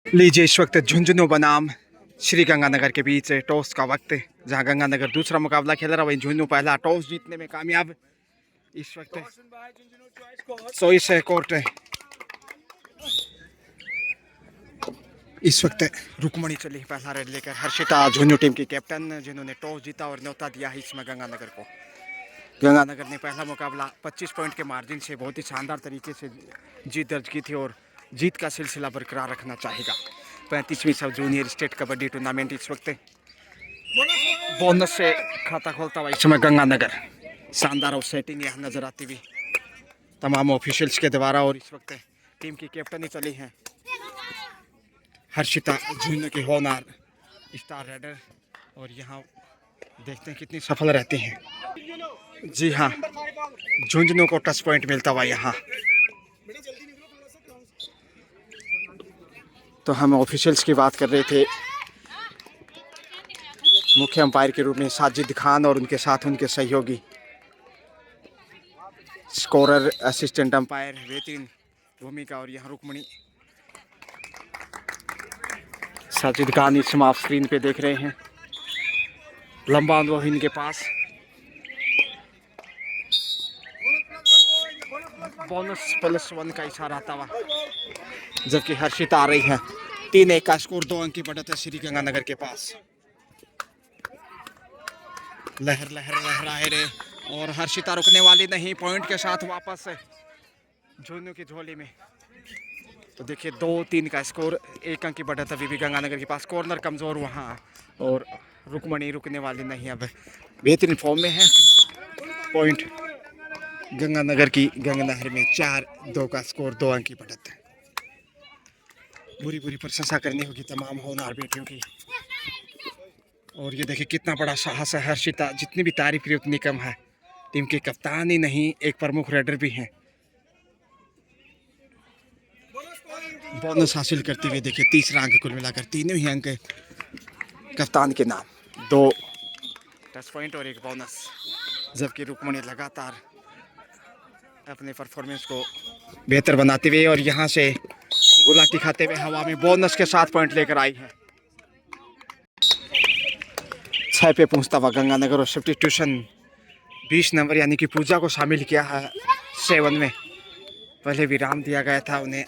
लीजिए इस वक्त झुंझुनू बनाम श्री गंगानगर के बीच टॉस का वक्त है, जहां गंगानगर दूसरा मुकाबला खेल रहा है, वहीं झुंझुनू पहला टॉस जीतने में कामयाब इस वक्त 24 है कोर्ट है। इस वक्त रुकमणी चली पहला रेड लेकर, हर्षिता झुंझुनू टीम की कैप्टन जिन्होंने टॉस जीता और न्योता दिया है इसमें गंगानगर को। गंगानगर ने पहला मुकाबला 25 पॉइंट के मार्जिन से बहुत ही शानदार तरीके से जीत दर्ज की थी और जीत का सिलसिला बरकरार रखना चाहेगा। 35वीं सब जूनियर स्टेट कबड्डी टूर्नामेंट इस वक्त बोनस से खाता खोलता हुआ इस समय गंगानगर। शानदार और सेटिंग यहाँ नजर आती हुई तमाम ऑफिशियल्स के द्वारा। और इस वक्त टीम की कैप्टनी चली है हर्षिता झुंझुनू की होनहार स्टार रेडर, और यहाँ देखते हैं कितनी सफल रहती हैं। जी हाँ, झुंझुनू को टच पॉइंट मिलता हुआ यहाँ। तो हम ऑफिशियल्स की बात कर रहे थे, मुख्य अंपायर के रूप में साजिद खान और उनके साथ उनके सहयोगी, स्कोरर असिस्टेंट अंपायर बेहतरीन भूमिका। और यहाँ रुकमणी साजिद खान इस समय आप स्क्रीन पे देख रहे हैं, लंबा अनुभव इनके पास। बोनस +1 का इशारा आता हुआ, जबकि हर्षिता आ रही है। 3-1 का स्कोर, 2 अंक की बढ़त है श्री गंगानगर के पास। लहर लहर लहराए रे, और हर्षिता रुकने वाली नहीं, पॉइंट के साथ वापस झुंझुनू की झोली में। तो देखिए 2-3 का स्कोर, 1 अंक की बढ़त अभी भी गंगानगर के पास। कॉर्नर कमजोर वहाँ, और रुकमणी रुकने वाली नहीं, अब बेहतरीन फॉर्म में है। पॉइंट गंगानगर की गंगानगर में 4-2 का स्कोर, 2 अंक की बढ़त है। बुरी बुरी प्रशंसा करनी होगी तमाम होनहार बेटियों की। और ये देखिए कितना बड़ा साहस है हर्षिता, जितनी भी तारीफ करी उतनी कम है। टीम के कप्तान ही नहीं, एक प्रमुख रेडर भी हैं। बोनस हासिल करते हुए देखिए तीसरा अंक, कुल मिलाकर तीनों ही अंक कप्तान के नाम, 2 टच पॉइंट और 1 बोनस। जबकि रुकमणी लगातार अपने परफॉर्मेंस को बेहतर बनाते हुए और यहाँ से गुलाटी खाते हुए हवा में बोनस के 7 पॉइंट लेकर आई है। 6 पे पहुँचता हुआ गंगानगर, और सब्स्टिट्यूशन 20 नंबर यानी कि पूजा को शामिल किया है 7 में। पहले विराम दिया गया था उन्हें,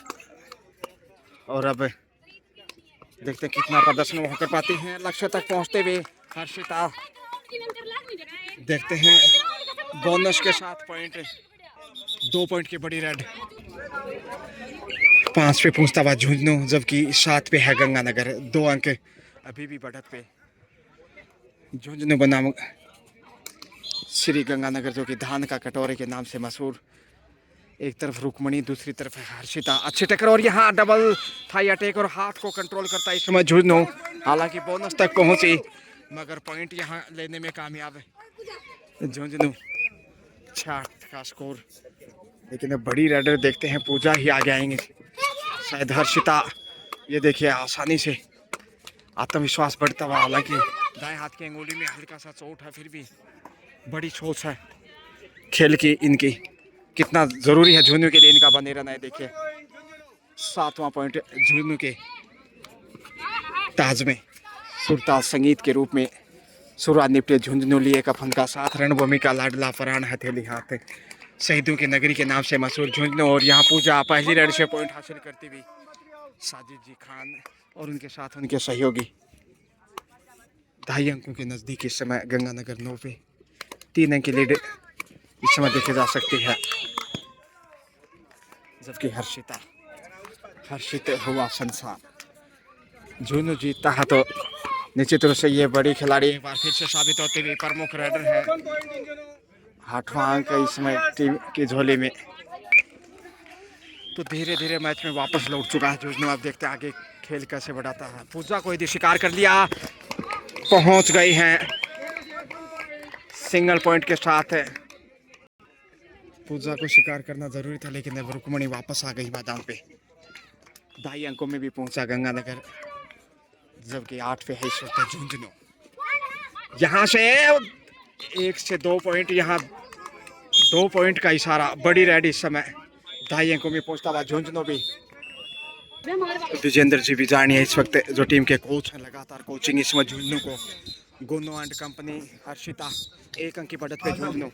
और अब देखते हैं कितना प्रदर्शन वो कर पाती हैं लक्ष्य तक पहुंचते हुए हर्षिता। देखते हैं बोनस के 7 पॉइंट, 2 पॉइंट की बड़ी रेड। 5 पे पहुंचता हुआ झुंझुनू, जबकि 7 पे है गंगानगर। 2 अंक अभी भी बढ़त पे झुंझुनू बनाम श्री गंगानगर, जो कि धान का कटोरे के नाम से मशहूर। एक तरफ रुकमणी, दूसरी तरफ है हर्षिता। अच्छी टक्कर, और यहाँ डबल थाई अटैक और हाथ को कंट्रोल करता है इस समय झुंझुनू। हालांकि बोनस तक पहुंची, मगर पॉइंट यहाँ लेने में कामयाब है झुंझुनू। 6 का स्कोर, लेकिन अब बड़ी रेडर देखते हैं पूजा ही आगे आएंगे शायद। हर्षिता ये देखिए आसानी से आत्मविश्वास बढ़ता हुआ, हालांकि दाएं हाथ की अंगुली में हल्का सा चोट है, फिर भी बड़ी सोच है खेल की इनकी। कितना ज़रूरी है झुंझुनू के लिए इनका बने रहना है। देखिए 7वां पॉइंट झुंझुनू के ताज में सुरताल संगीत के रूप में शुरुआत निपटे झुंझुनू लिए कफन का साथ। रणभूमि का लाडला फरहान हथेली हाथ, शहीदों की नगरी के नाम से मशहूर झुंझुनू। और यहाँ पूजा पहली रेड से पॉइंट हासिल करती हुई साजिद जी खान और उनके साथ उनके सहयोगी। 2.5 अंकों के नज़दीक इस समय गंगानगर 9 पे 3 अंक की लीड इस समय देखी जा सकती है। जबकि हर्षित हुआ संसार। झुंझुनू जीतता है तो निश्चित रूप से ये बड़ी खिलाड़ी एक बार फिर से साबित होती हुई प्रमुख रेडर है। 8वां अंक इसमें टीम की झोली में। तो धीरे धीरे मैच में वापस लौट चुका है झुंझुनू। अब देखते हैं आगे खेल कैसे बढ़ाता है। पूजा को यदि शिकार कर लिया, पहुंच गई हैं सिंगल पॉइंट के साथ। पूजा को शिकार करना जरूरी था, लेकिन अब रुकमणी वापस आ गई मैदान पे। 2.5 अंकों में भी पहुंचा गंगानगर, जबकि 8 पे है इस वक्त झुंझुनू। यहाँ से 1 से 2 पॉइंट, यहाँ 2 पॉइंट का इशारा। बड़ी रेड इस समय 2.5 अंकों में पहुंचता हुआ झुंझुनू भी। विजेंद्र जी बिजानिया इस वक्त जो टीम के कोच हैं, लगातार कोचिंग इसमें झुंझुनू को। गोनो एंड कंपनी हर्षिता 1 अंक की बढ़त पे झुंझुनू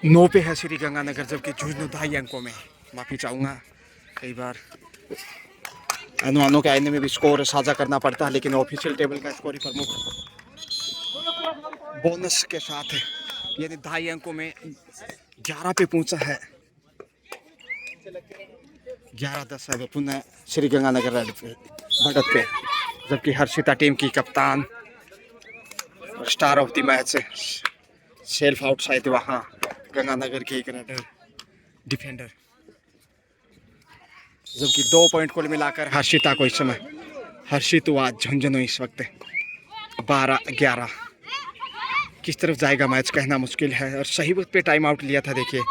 9 पे है श्री गंगानगर, जबकि झुंझुनू 2.5 अंकों में। माफ़ी चाहूँगा, कई बार अनुमानों के आईने में भी स्कोर साझा करना पड़ता है, लेकिन ऑफिशियल टेबल का स्कोर ही प्रमुख बोनस के साथ है, यानी 2.5 अंकों में 11 पे पहुंचा है। 11-10 है पुनः श्री गंगानगर रेड पे बढ़त पे, जबकि हर्षिता टीम की कप्तान star of the match self outside वहाँ गंगानगर के एक रेडर डिफेंडर, जबकि 2 पॉइंट को मिलाकर हर्षिता को इस समय हर्षित आज झुंझुनू इस वक्त 12-11। किस तरफ जाएगा मैच कहना मुश्किल है, और सही वक्त पे टाइम आउट लिया था। देखिए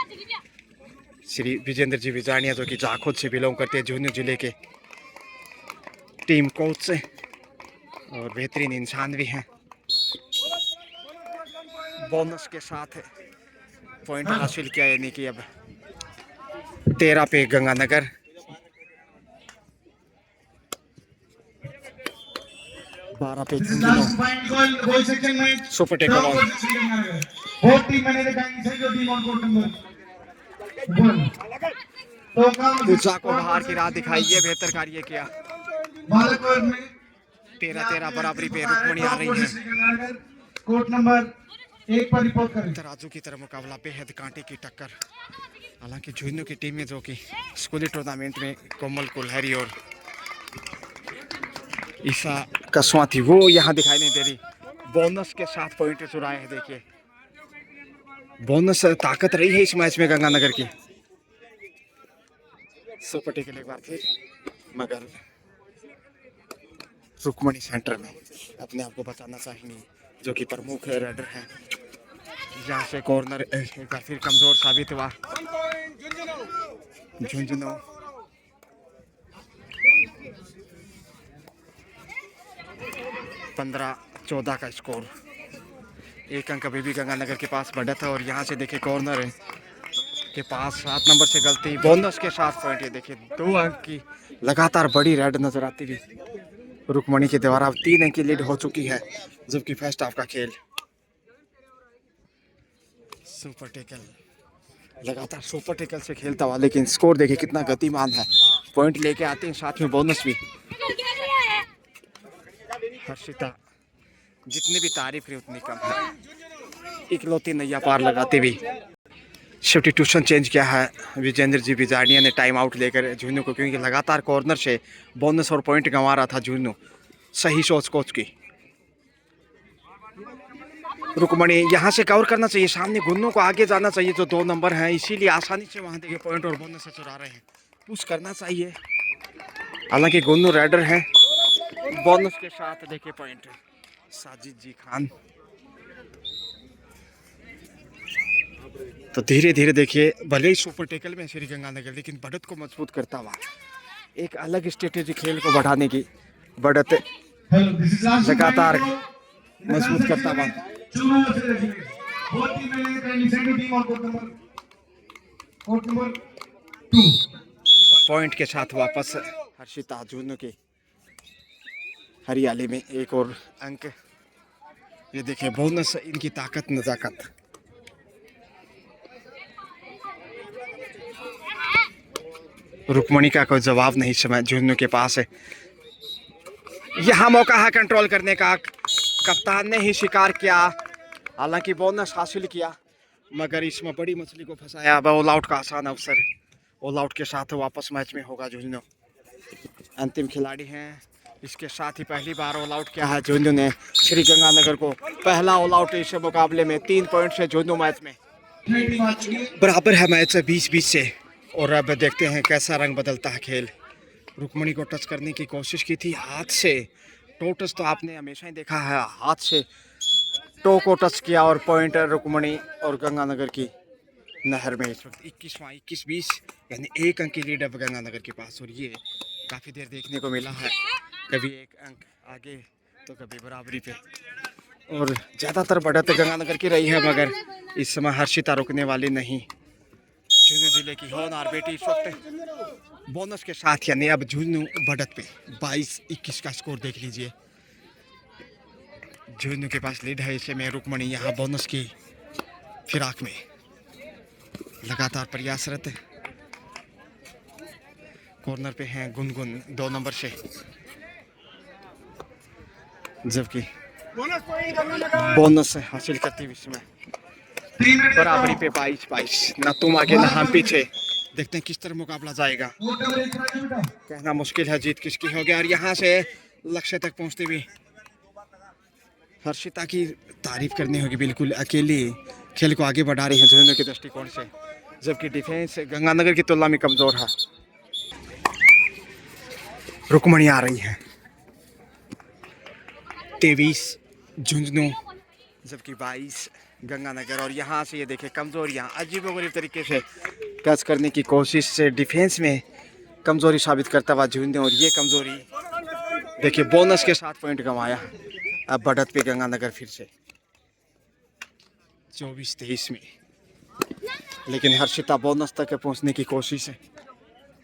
श्री विजेंद्र जी बिजानिया जो कि जाखोद से बिलोंग करते हैं, झुंझुनू जिले के टीम कोच से और बेहतरीन इंसान भी हैं। बोनस के साथ पॉइंट हासिल किया, यानी कि अब 13 पे गंगानगर, 12 पे Jhunjhunu. Super tackle on. Pooja को बाहर की राह दिखाई, ये बेहतर कार्य किया। 13-13 बराबरी पे रुक्मणी आ रही है। कोर्ट नंबर 1 पर रिपोर्ट करें। तराजू की तरह मुकाबला, बेहद कांटे की टक्कर। हालांकि झुंझुनू की टीम में जो कि स्कूली टूर्नामेंट में कोमल कुल्हरी और ईसा कसवा थी, वो यहाँ दिखाई नहीं दे रही। बोनस के साथ पॉइंट चुराए हैं। देखिए बोनस ताकत रही है इस मैच में गंगानगर की। सुपर टेकल एक बार फिर, मगर रुक्मणी सेंटर में अपने आप को बचाना चाहिए, जो कि प्रमुख रेडर है। यहाँ से कॉर्नर एक बार फिर कमजोर साबित हुआ। झुंझुनू 15-14 का स्कोर, 1 अंक अभी भी गंगानगर के पास बढ़त है। और यहाँ से देखिए कॉर्नर के पास 7 नंबर से गलती, बोनस के साथ पॉइंट। ये देखिए 2 अंक की लगातार बड़ी रेड नजर आती हुई रुक्मणी के द्वारा। अब 3 अंक की लीड हो चुकी है, जबकि फर्स्ट हाफ का खेल। सुपर टेकल लगातार सुपर टेकल से खेलता हुआ, लेकिन स्कोर देखिए कितना गतिमान है। पॉइंट लेके आते हैं, साथ में बोनस भी। हर्षिता जितनी भी तारीफ करी उतनी कम है। इकलौती नैया पार लगाते हुए सब्स्टिट्यूशन चेंज किया है विजेंद्र जी बिजानिया ने टाइम आउट लेकर झुंझुनू को, क्योंकि लगातार कॉर्नर से बोनस और पॉइंट गंवा रहा था झुंझुनू। सही सोच कोच की। रुक्मणी यहाँ से कवर करना चाहिए, सामने गुन्नू को आगे जाना चाहिए जो 2 नंबर हैं, इसीलिए आसानी से वहाँ देखिए पॉइंट और बोनस से चुरा रहे हैं। पुश करना चाहिए, हालांकि गुन्नू रेडर हैं। बोनस के साथ देखिए पॉइंट साजिद जी खान। तो धीरे धीरे देखिए भले ही सुपर टेकल में श्री गंगानगर, लेकिन बढ़त को मजबूत करता हुआ एक अलग स्ट्रेटेजी खेल को बढ़ाने की बढ़त लगातार मजबूत करता हुआ। पॉइंट के साथ वापस हर्षिता झुंझुनू के हरियाली में 1 और अंक। ये देखिए बोनस, इनकी ताकत नजाकत। रुक्मणी का कोई जवाब नहीं समय झुंझुनू के पास है। यहाँ मौका है कंट्रोल करने का, कप्तान ने ही शिकार किया, हालांकि बोनस हासिल किया, मगर इसमें बड़ी मछली को फंसाया। अब ऑल आउट का आसान अवसर, ऑल आउट के साथ वापस मैच में होगा झुंझुनू। अंतिम खिलाड़ी हैं, इसके साथ ही पहली बार ऑल आउट किया है झुंझुनू ने श्री गंगानगर को। पहला ऑल आउट इस मुकाबले में 3 पॉइंट से झुंझुनू मैच में बराबर है मैच 20-20 से। और अब देखते हैं कैसा रंग बदलता है खेल। रुक्मणी को टच करने की कोशिश की थी हाथ से, टो टच तो आपने हमेशा ही देखा है, हाथ से टो को टच किया और पॉइंट रुक्मणी और गंगानगर की नहर में। इस वक्त 21-20 यानी 1 अंक की लीड अब गंगानगर के पास। और ये काफ़ी देर देखने को मिला है, कभी 1 अंक आगे तो कभी बराबरी पे, और ज़्यादातर बढ़त गंगानगर की रही है, मगर इस समय हर्षिता रुकने वाली नहीं। झुंझुनू जिले की होनहार बेटी इस वक्त बोनस के साथ यानी अब झुंझुनू बढ़त पे 22-21 का स्कोर देख लीजिए। झुंझुनू के पास लीड है, इसे में रुकमणी यहाँ बोनस की फिराक में लगातार प्रयासरत। कॉर्नर पे हैं गुनगुन 2 नंबर से, जबकि बोनस हासिल करती हुई इसमें बराबरी पे 22-22। ना तुम आगे ना हम पीछे। देखते हैं किस तरह मुकाबला जाएगा, कहना मुश्किल है जीत किसकी होगी। और यहाँ से लक्ष्य तक पहुँचते हुए हर्षिता की तारीफ करनी होगी, बिल्कुल अकेली खेल को आगे बढ़ा रही है झुंझुनू के दृष्टिकोण से, जबकि डिफेंस गंगानगर की तुलना में कमजोर है। रुकमणी आ रही है 23 झुंझुनू जबकि 22 गंगानगर। और यहाँ से ये देखिए कमजोरियाँ अजीबोगरीब तरीके से कैच करने की कोशिश से डिफेंस में कमजोरी साबित करता हुआ झुंझुनू, और ये कमजोरी देखिए बोनस के 7 पॉइंट गंवाया। अब बढ़त पे गंगानगर फिर से 24-23 में, लेकिन हर्षिता बोनस तक पहुंचने की कोशिश है,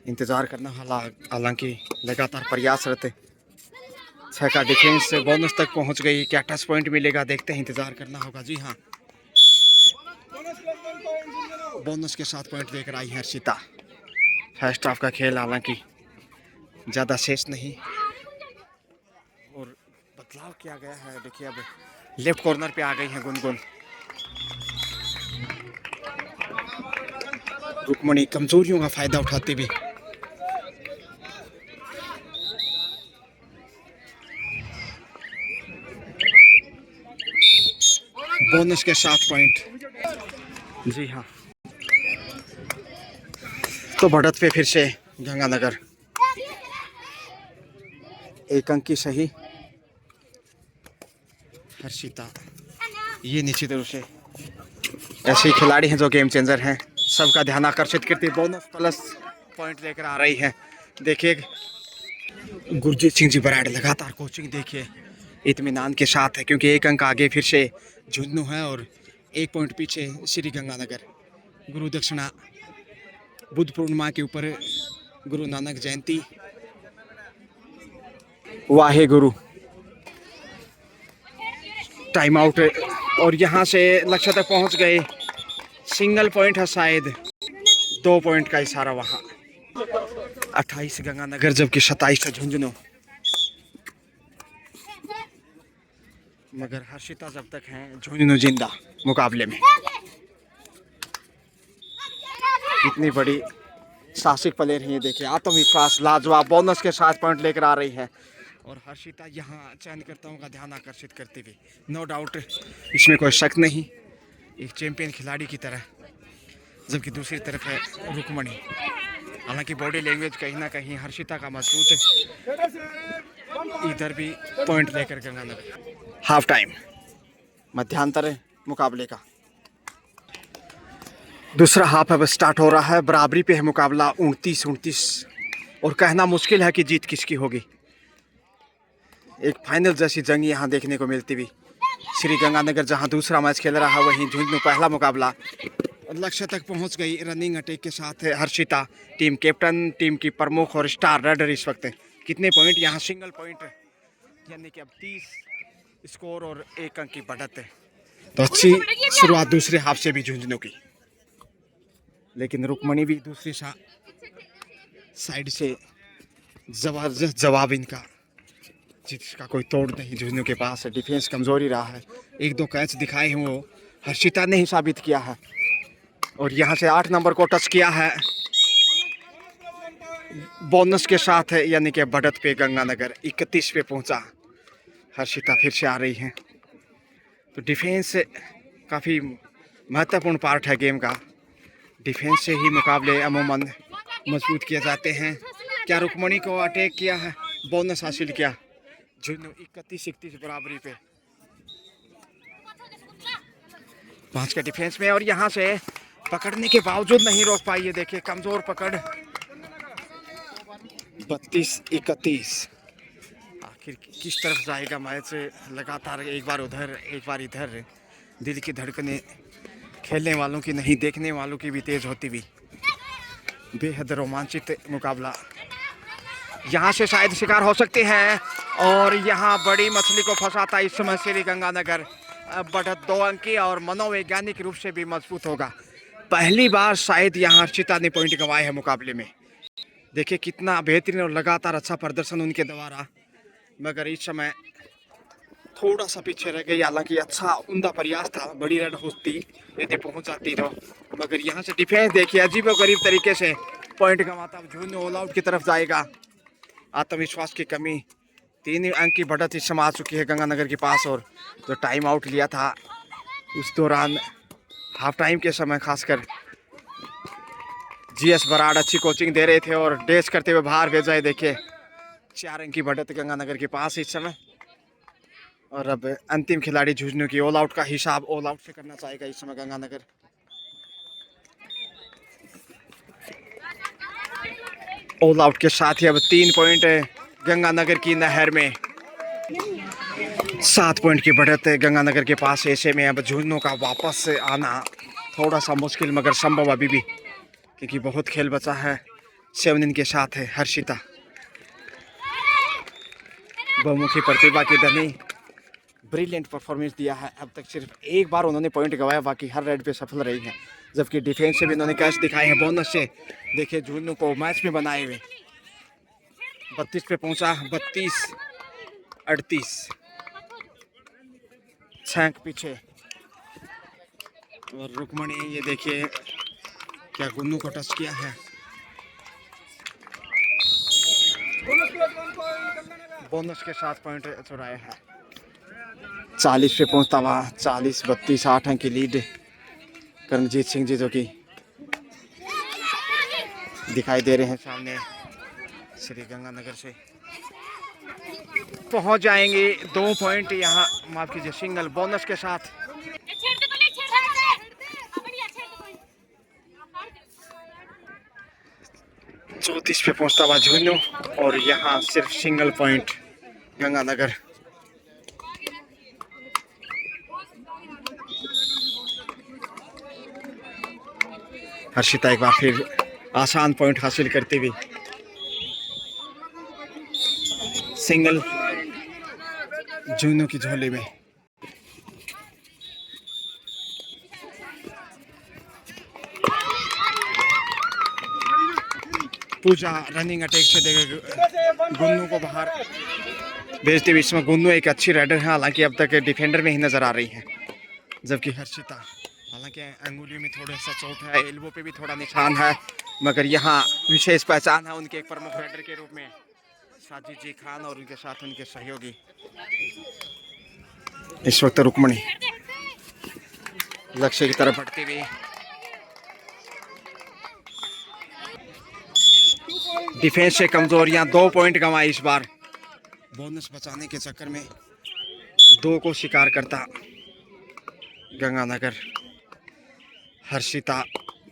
इंतज़ार करना हालांकि लगातार प्रयासरत है। 6 का डिफेंस से बोनस तक पहुंच गई, क्या टच पॉइंट मिलेगा देखते हैं, इंतज़ार करना होगा। जी हाँ, बोनस के 7 पॉइंट लेकर आई है हर्षिता। फर्स्ट हाफ का खेल हालांकि ज़्यादा शेष नहीं और बदलाव किया गया है। देखिए अब लेफ्ट कॉर्नर पे आ गई है गुनगुन। रुकमणी कमजोरियों का फायदा उठाते हुए बोनस के 7 पॉइंट। जी हाँ, तो बढ़त पे फिर से गंगानगर 1 अंक की सही। हर्षिता ये निश्चित रूप से ऐसे खिलाड़ी हैं जो गेम चेंजर हैं, सबका ध्यान आकर्षित करती बोनस प्लस पॉइंट लेकर आ रही है। देखिए गुरजीत सिंह जी बराड़ लगातार कोचिंग देखिए इत्मीनान के साथ है, क्योंकि 1 अंक आगे फिर से झुंझुनू है और 1 पॉइंट पीछे श्री गंगानगर। गुरु दक्षिणा बुद्ध पूर्णिमा के ऊपर गुरु नानक जयंती, वाहे गुरु। टाइम आउट और यहाँ से लक्ष्य तक पहुँच गए, सिंगल पॉइंट है शायद, 2 पॉइंट का इशारा वहाँ। 28 गंगानगर जबकि 27 झुंझुनू, मगर हर्षिता जब तक हैं झुंझुनू जिंदा मुकाबले में। इतनी बड़ी साहसिक प्लेयर है ये देखिए, आत्मविश्वास लाजवाब, बोनस के 7 पॉइंट लेकर आ रही है। और हर्षिता यहाँ चयनकर्ताओं का ध्यान आकर्षित करते हुए, नो डाउट इसमें कोई शक नहीं, एक चैंपियन खिलाड़ी की तरह। जबकि दूसरी तरफ है रुकमणी, हालांकि बॉडी लैंग्वेज कहीं ना कहीं हर्षिता का मजबूत है। इधर भी पॉइंट लेकर गंगानगर। हाफ टाइम मध्यांतर मुकाबले का दूसरा हाफ अब स्टार्ट हो रहा है। बराबरी पे है मुकाबला 29-29 और कहना मुश्किल है कि जीत किसकी होगी। एक फाइनल जैसी जंग यहाँ देखने को मिलती हुई। श्री गंगानगर जहाँ दूसरा मैच खेल रहा है, वहीं झुंझुनू पहला मुकाबला। लक्ष्य तक पहुँच गई रनिंग अटैक के साथ है हर्षिता, टीम कैप्टन, टीम की प्रमुख और स्टार राइडर इस वक्त। कितने पॉइंट यहाँ, सिंगल पॉइंट, यानी कि अब 30 स्कोर और 1 अंक की बढ़त है। तो अच्छी शुरुआत दूसरे हाफ से भी झुंझुनू की, लेकिन रुकमणी भी दूसरी साइड से जबरदस्त जवाब इनका, जिसका कोई तोड़ नहीं। झुंझुनू के पास डिफेंस कमजोरी रहा है, 1-2 कैच दिखाए हैं वो हर्षिता ने ही साबित किया है। और यहाँ से 8 नंबर को टच किया है बोनस के साथ है, यानी कि बढ़त पे गंगानगर 31 पे पहुँचा। हर्षिता फिर से आ रही है। तो डिफेंस काफ़ी महत्वपूर्ण पार्ट है गेम का। डिफेंस से ही मुकाबले अमूमन मजबूत किए जाते हैं। क्या रुकमणी को अटैक किया है, बोनस हासिल किया। झुंझुनू 31-31 बराबरी पे 5 के डिफेंस में, और यहाँ से पकड़ने के बावजूद नहीं रोक पाई। ये देखिए कमजोर पकड़, 32-31। आखिर किस तरफ जाएगा मैच, लगातार एक बार उधर एक बार इधर। दिल की धड़कनें खेलने वालों की नहीं, देखने वालों की भी तेज होती हुई बेहद रोमांचित मुकाबला। यहाँ से शायद शिकार हो सकते हैं और यहाँ बड़ी मछली को फंसाता इस समय श्री गंगानगर। बढ़त 2 अंक की और मनोवैज्ञानिक रूप से भी मजबूत होगा। पहली बार शायद यहाँ हर्षिता ने पॉइंट गंवाए हैं मुकाबले में। देखिए कितना बेहतरीन और लगातार अच्छा प्रदर्शन उनके द्वारा, मगर इस समय थोड़ा सा पीछे रह गई। हालांकि अच्छा उमदा प्रयास था, बड़ी रन होती यदि पहुंच जाती तो, मगर यहाँ से डिफेंस देखिए अजीबोगरीब तरीके से पॉइंट गंवाता। झुंझुनू ऑल आउट की तरफ जाएगा। आत्मविश्वास की कमी, 3 अंक की बढ़त इस समय आ चुकी है गंगानगर के पास। और जो टाइम आउट लिया था उस दौरान हाफ टाइम के समय खासकर जीएस बराड़ अच्छी कोचिंग दे रहे थे और डैश करते हुए बाहर भेजा है। देखिए 4 अंक की बढ़त गंगानगर के पास इस समय। और अब अंतिम खिलाड़ी झुंझुनू की ऑल आउट का हिसाब ऑल आउट से करना चाहेगा इस समय गंगानगर। ऑल आउट के साथ ही अब 3 पॉइंट गंगानगर की नहर में, 7 पॉइंट की बढ़त गंगानगर के पास। ऐसे में अब झुंझुनू का वापस आना थोड़ा सा मुश्किल मगर संभव अभी भी, क्योंकि बहुत खेल बचा है। 7 दिन के साथ है हर्षिता, बहुमुखी प्रतिभा की धनी, ब्रिलियंट परफॉर्मेंस दिया है। अब तक सिर्फ एक बार उन्होंने पॉइंट गंवाया, बाकी हर रेड पे सफल रही है। जबकि डिफेंस से भी उन्होंने कैच दिखाए हैं बोनस से। देखिए झुंझुनू को मैच में बनाए हुए 32 पे पहुंचा, 32-38, 6 अंक पीछे। और रुक्मणी ये देखिए क्या गुन्नू को टच किया है। बोनस के साथ पॉइंट चुराए हैं। 40 पे पहुंचता हुआ 40-32, 8 अंक की लीड कर्मजीत सिंह जी जो कि दिखाई दे रहे हैं सामने श्री गंगानगर से। पहुंच जाएंगे 2 पॉइंट यहाँ, माफ कीजिए सिंगल बोनस के साथ। 34 पे पहुंचता हुआ झुंझुनू और यहाँ सिर्फ सिंगल पॉइंट गंगानगर। हर्षिता एक बार फिर आसान पॉइंट हासिल करते हुए सिंगल झुंझुनू की झोली में। पूजा रनिंग अटैक से देगा गुन्नू को बाहर भेजते हुए। इसमें गुन्नू एक अच्छी राइडर है, हालांकि अब तक डिफेंडर में ही नजर आ रही है। जबकि हर्षिता हालांकि अंगुलियों में थोड़ा सा चोट है, एल्बो पे भी थोड़ा निशान है, मगर यहाँ विशेष पहचान है उनके एक प्रमुख राइडर के रूप में साजिद जी खान और उनके साथ उनके सहयोगी। इस वक्त रुक्मणी लक्ष्य की तरफ बढ़ते हुए डिफेंस से कमजोरियां, 2 पॉइंट गंवाए इस बार। बोनस बचाने के चक्कर में 2 को शिकार करता गंगानगर। हर्षिता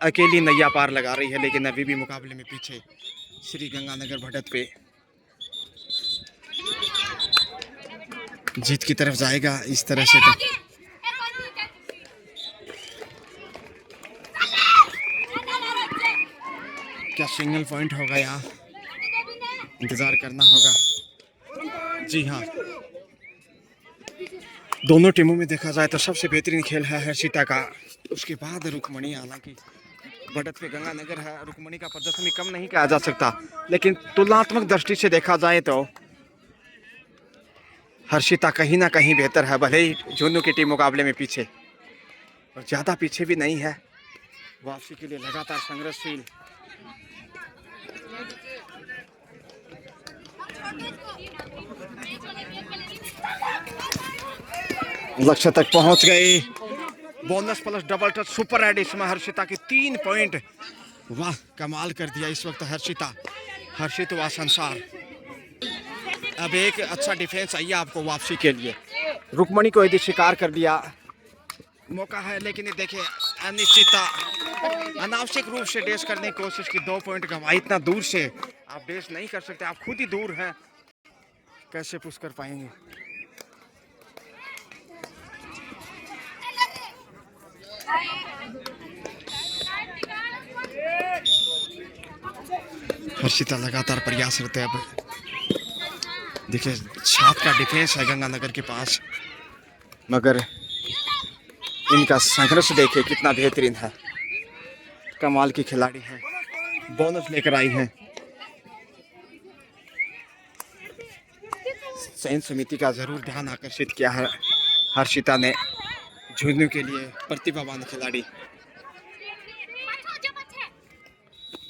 अकेली नैया पार लगा रही है, लेकिन अभी भी मुकाबले में पीछे श्री गंगानगर बढ़त पे जीत की तरफ जाएगा इस तरह से। तो क्या सिंगल पॉइंट होगा या इंतजार करना होगा। जी हाँ, दोनों टीमों में देखा जाए तो सबसे बेहतरीन खेल है हर्षिता का, उसके बाद रुक्मणी। हालांकि बढ़त पे गंगानगर है, रुक्मणी का प्रदर्शन भी कम नहीं कहा जा सकता, लेकिन तुलनात्मक दृष्टि से देखा जाए तो हर्षिता कहीं ना कहीं बेहतर है। भले ही झुंझुनू की टीम मुकाबले में पीछे, और ज़्यादा पीछे भी नहीं है। वापसी के लिए लगातार संघर्षशील। लक्ष्य तक पहुंच गई। Bonus plus double touch super ride इसमें हर्षिता की 3 पॉइंट। वाह कमाल कर दिया इस वक्त हर्षिता, हर्षित व संसार। अब एक अच्छा डिफेंस चाहिए आपको वापसी के लिए। रुक्मणी को यदि शिकार कर दिया मौका है, लेकिन ये देखिए अनिश्चितता, अनावश्यक रूप से डैश करने की कोशिश की, 2 पॉइंट गंवाई। इतना दूर से आप डैश नहीं कर सकते, आप खुद ही दूर हैं, कैसे पुश कर पाएंगे। हर्षिता लगातार प्रयासरत है। अब देखिए 7 का डिफेंस है गंगानगर के पास, मगर इनका संघर्ष देखिए कितना बेहतरीन है। कमाल की खिलाड़ी है, बोनस लेकर आई है। चयन समिति का जरूर ध्यान आकर्षित किया है हर्षिता ने। झुंझुनू के लिए प्रतिभावान खिलाड़ी।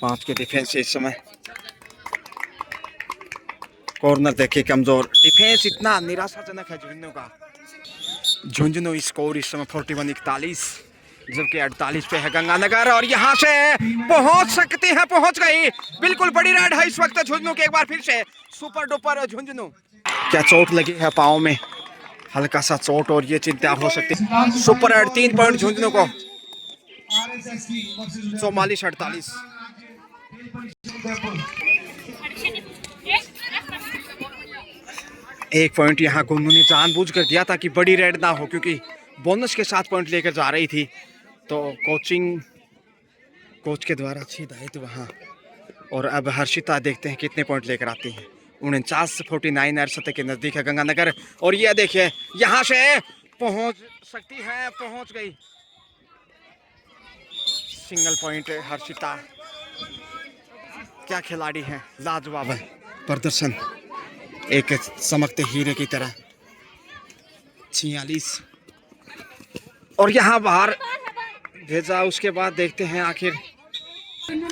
5 के डिफेंस से इस समय कॉर्नर देखिए कमजोर। डिफेंस इतना निराशाजनक है झुंझुनू का। झुंझुनू स्कोर इस समय 41-41, जबकि 48 पे है गंगानगर। और यहाँ से पहुंच सकते हैं, पहुंच गई। बिल्कुल बड़ी राइड है इस वक्त झुंझुनू के। एक बार फिर से सुपर डुपर झुंझुनू। क्या चोट लगी है पाँव में, हल्का सा चोट, और ये चिंता हो सकती है। सुपर राइड 3 पॉइंट झुंझुनू को, 44-48। एक पॉइंट यहाँ गुन्नू ने जानबूझकर दिया ताकि बड़ी रेड ना हो, क्योंकि बोनस के 7 पॉइंट लेकर जा रही थी। तो कोच के द्वारा अच्छी हिदायत वहाँ। और अब हर्षिता देखते हैं कितने पॉइंट लेकर आती हैं। 49-49 अर्शत के नज़दीक है गंगानगर। और ये देखिए यहाँ से पहुँच सकती है, पहुँच गई। Single point Harshita. क्या खिलाड़ी है, लाजवाब है प्रदर्शन, एक चमकते हीरे की तरह। 46 और यहाँ बाहर भेजा। उसके बाद देखते हैं आखिर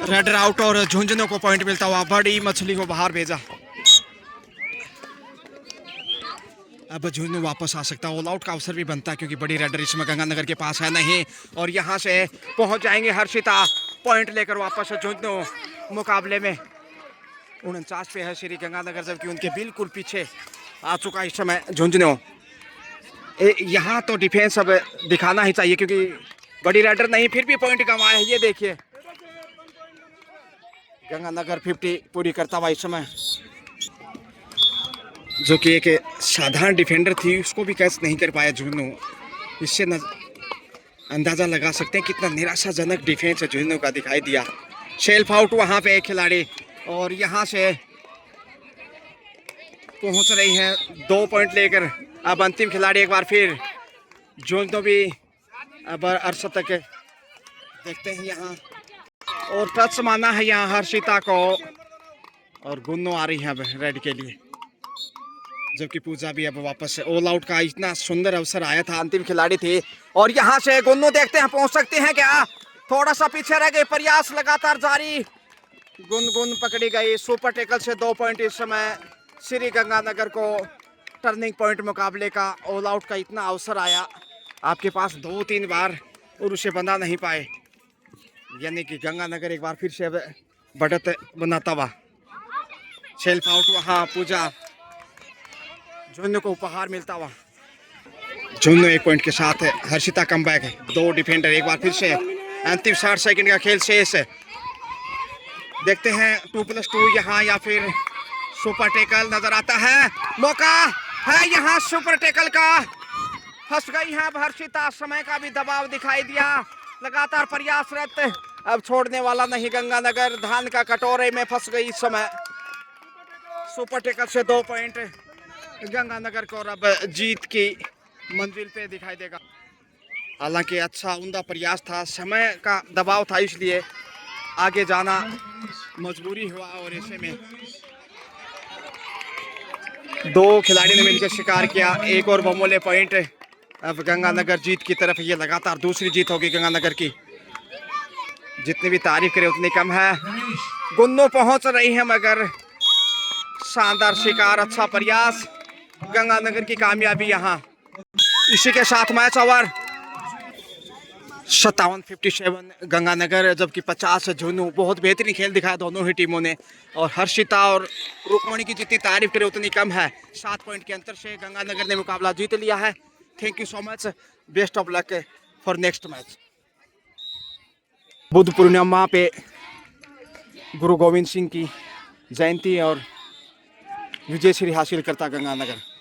रेडर आउट और झुंझुनू को पॉइंट मिलता हुआ। बड़ी मछली को बाहर भेजा। अब झुंझुनू वापस आ सकता है। ऑल आउट का अवसर भी बनता है, क्योंकि बड़ी रेडर इसमें गंगानगर के पास है नहीं। और यहाँ से पहुँच जाएंगे हर्षिता, पॉइंट लेकर वापस झुंझुनू मुकाबले में। 49 पे है श्री गंगानगर, जबकि उनके बिल्कुल पीछे आ चुका इस समय झुंझुनू। यहाँ तो डिफेंस अब दिखाना ही चाहिए, क्योंकि बड़ी राइडर नहीं, फिर भी पॉइंट कमाए हैं। ये देखिए गंगानगर 50 पूरी करता हुआ इस समय, जो कि एक साधारण डिफेंडर थी, उसको भी कैच नहीं कर पाया झुंझुनू। इससे अंदाजा लगा सकते हैं कितना निराशाजनक डिफेंस है झुंझुनू का दिखाई दिया। सेल्फ आउट वहाँ पे एक खिलाड़ी। और यहाँ से पहुँच रही है 2 पॉइंट लेकर। अब अंतिम खिलाड़ी एक बार फिर झुंझुनू भी अब अर्शत तक देखते हैं यहाँ। और टच माना है यहाँ हर्षिता को। और गुन्नू आ रही है अब रेड के लिए, जबकि पूजा भी अब वापस से। ऑल आउट का इतना सुंदर अवसर आया था, अंतिम खिलाड़ी थी। और यहाँ से गुन्नू देखते हैं पहुँच सकते हैं क्या। थोड़ा सा पीछे रह गए, प्रयास लगातार जारी। गुन पकड़ी गई। सुपर टेकल से 2 पॉइंट इस समय श्री गंगानगर को। टर्निंग पॉइंट मुकाबले का ऑल आउट का इतना अवसर आया आपके पास 2-3 बार, और उसे बना नहीं पाए। यानी कि गंगानगर एक बार फिर से बढ़त बनाता हुआ। सेल्फ आउट वहाँ पूजा। झुंझुनू को उपहार मिलता हुआ। झुंझुनू 1 पॉइंट के साथ है। हर्षिता कम बैक है। 2 डिफेंडर एक बार फिर से। अंतिम 60 सेकंड का खेल शेष है। देखते हैं 2+2 यहाँ या फिर सुपर टेकल नजर आता है। मौका है यहाँ सुपर टेकल का। फंस गई है अब हर्षिता। समय का भी दबाव दिखाई दिया। लगातार प्रयासरत, अब छोड़ने वाला नहीं गंगानगर। धान का कटोरे में फंस गई इस समय। सुपर टेकल से 2 पॉइंट गंगानगर को। और अब जीत की मंजिल पे दिखाई देगा। हालांकि अच्छा उम्दा प्रयास था, समय का दबाव था, इसलिए आगे जाना मजबूरी हुआ। और ऐसे में 2 खिलाड़ी ने मिलकर शिकार किया। एक और बमोले पॉइंट अब गंगानगर जीत की तरफ। ये लगातार दूसरी जीत होगी गंगानगर की। जितनी भी तारीफ करें उतनी कम है। गुन्नू पहुंच रही है, मगर शानदार शिकार, अच्छा प्रयास। गंगानगर की कामयाबी यहाँ। इसी के साथ मैच ओवर। 57-57 गंगानगर, जबकि 50 झुंझुनू। बहुत बेहतरीन खेल दिखाया दोनों ही टीमों ने। और हर्षिता और रुक्मणी की जितनी तारीफ करें उतनी कम है। 7 पॉइंट के अंतर से गंगानगर ने मुकाबला जीत लिया है। Thank you so much. Best of luck for next match. Buddha Purnima पे गुरु गोविंद सिंह की जयंती और विजय श्री हासिल करता गंगानगर।